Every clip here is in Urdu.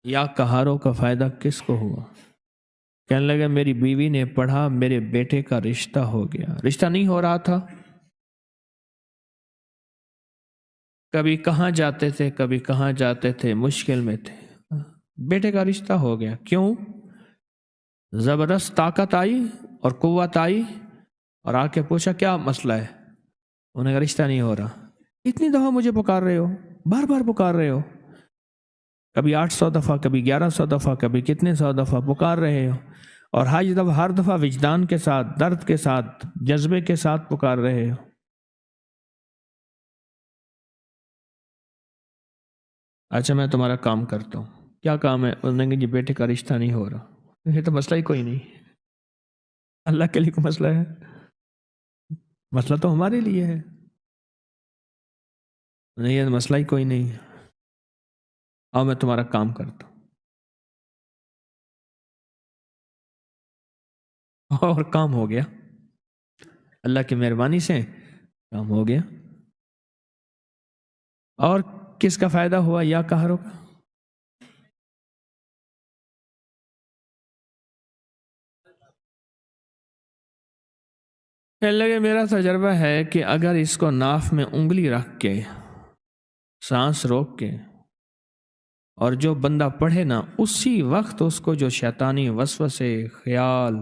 یا کہاروں کا فائدہ کس کو ہوا؟ کہنے لگے میری بیوی نے پڑھا میرے بیٹے کا رشتہ ہو گیا. رشتہ نہیں ہو رہا تھا. کبھی کہاں جاتے تھے کبھی کہاں جاتے تھے، مشکل میں تھے، بیٹے کا رشتہ ہو گیا. کیوں؟ زبردست طاقت آئی اور قوت آئی اور آ کے پوچھا کیا مسئلہ ہے؟ انہیں کا رشتہ نہیں ہو رہا. اتنی دفعہ مجھے پکار رہے ہو، بار بار پکار رہے ہو، کبھی 800 دفعہ، کبھی 1100 دفعہ، کبھی کتنے 100 دفعہ پکار رہے ہو، اور ہر دفعہ وجدان کے ساتھ، درد کے ساتھ، جذبے کے ساتھ پکار رہے ہو. اچھا میں تمہارا کام کرتا ہوں. کیا کام ہے؟ انہوں نے کہا جی بیٹے کا رشتہ نہیں ہو رہا. یہ تو مسئلہ ہی کوئی نہیں. اللہ کے لیے کوئی مسئلہ ہے؟ مسئلہ تو ہمارے لیے ہے. نہیں یہ مسئلہ ہی کوئی نہیں. آؤ میں تمہارا کام کرتا ہوں. اور کام ہو گیا. اللہ کی مہربانی سے کام ہو گیا. اور کس کا فائدہ ہوا؟ یا کہاروں کا. کہنے لگے میرا تجربہ ہے کہ اگر اس کو ناف میں انگلی رکھ کے سانس روک کے اور جو بندہ پڑھے نا، اسی وقت اس کو جو شیطانی وسوسے، خیال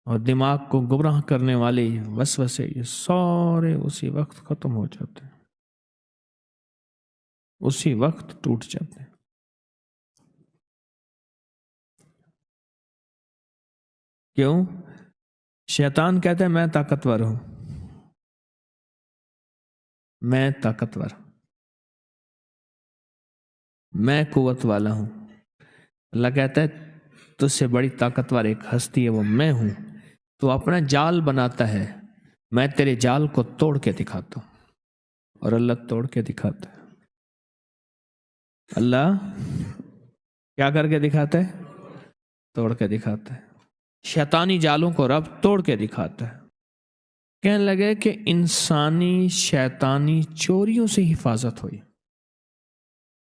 اور دماغ کو گمراہ کرنے والے وسوسے، یہ سارے اسی وقت ختم ہو جاتے ہیں، اسی وقت ٹوٹ جاتے ہیں. کیوں؟ شیطان کہتے ہیں میں طاقتور ہوں، میں طاقتور، میں قوت والا ہوں. اللہ کہتا ہے تجھ سے بڑی طاقتور ایک ہستی ہے، وہ میں ہوں. تو اپنا جال بناتا ہے، میں تیرے جال کو توڑ کے دکھاتا ہوں. اور اللہ توڑ کے دکھاتا ہے. اللہ کیا کر کے دکھاتا ہے؟ توڑ کے دکھاتا ہے. شیطانی جالوں کو رب توڑ کے دکھاتا ہے. کہنے لگے کہ انسانی شیطانی چوریوں سے حفاظت ہوئی،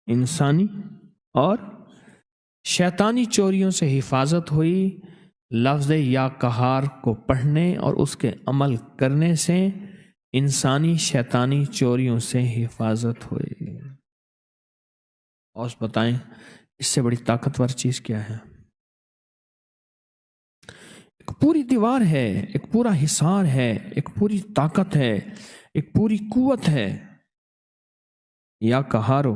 انسانی اور شیطانی چوریوں سے حفاظت ہوئی. لفظ یا قہار کو پڑھنے اور اس کے عمل کرنے سے انسانی شیطانی چوریوں سے حفاظت ہوئی. اور بتائیں اس سے بڑی طاقتور چیز کیا ہے؟ ایک پوری دیوار ہے، ایک پورا حصار ہے، ایک پوری طاقت ہے، ایک پوری قوت ہے. یا قہارو